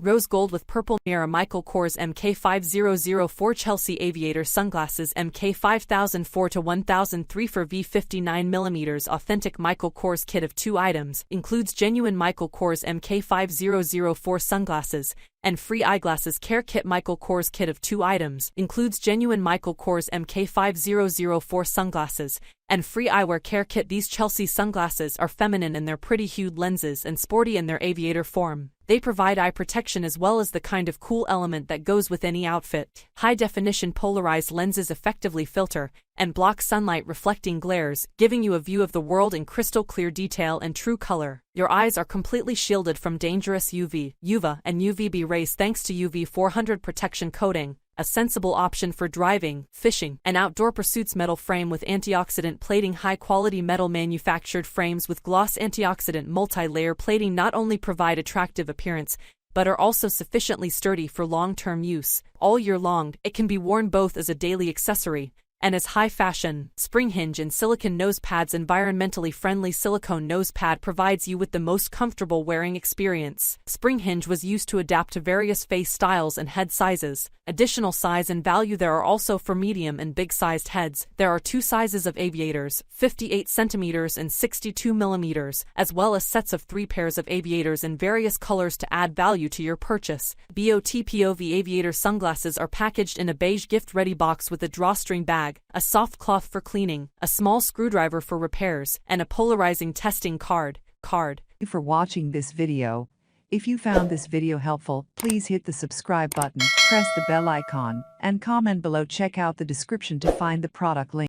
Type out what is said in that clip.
Rose gold with purple mirror. Michael Kors MK5004 Chelsea Aviator Sunglasses MK5004 to 1003 for V59mm. Authentic Michael Kors kit of 2 items, includes genuine Michael Kors MK5004 sunglasses, and free eyeglasses care kit. Michael Kors kit of 2 items, includes genuine Michael Kors MK5004 sunglasses, and free eyewear care kit. These Chelsea sunglasses are feminine in their pretty hued lenses and sporty in their aviator form. They provide eye protection as well as the kind of cool element that goes with any outfit. High-definition polarized lenses effectively filter and block sunlight reflecting glares, giving you a view of the world in crystal clear detail and true color. Your eyes are completely shielded from dangerous UV, UVA, and UVB rays thanks to UV 400 protection coating, a sensible option for driving, fishing, and outdoor pursuits. Metal frame with antioxidant plating. High-quality metal manufactured frames with gloss antioxidant multi-layer plating not only provide attractive appearance, but are also sufficiently sturdy for long-term use. All year long, it can be worn both as a daily accessory and as high fashion. Spring hinge and silicone nose pads. Environmentally friendly silicone nose pad provides you with the most comfortable wearing experience. Spring hinge was used to adapt to various face styles and head sizes. Additional size and value there are also for medium and big-sized heads. There are 2 sizes of aviators, 58 cm and 62 mm, as well as sets of 3 pairs of aviators in various colors to add value to your purchase. BOTPOV aviator sunglasses are packaged in a beige gift-ready box with a drawstring bag, a soft cloth for cleaning, a small screwdriver for repairs, and a polarizing testing card. Thank you for watching this video. If you found this video helpful, please hit the subscribe button, press the bell icon, and comment below. Check out the description to find the product link.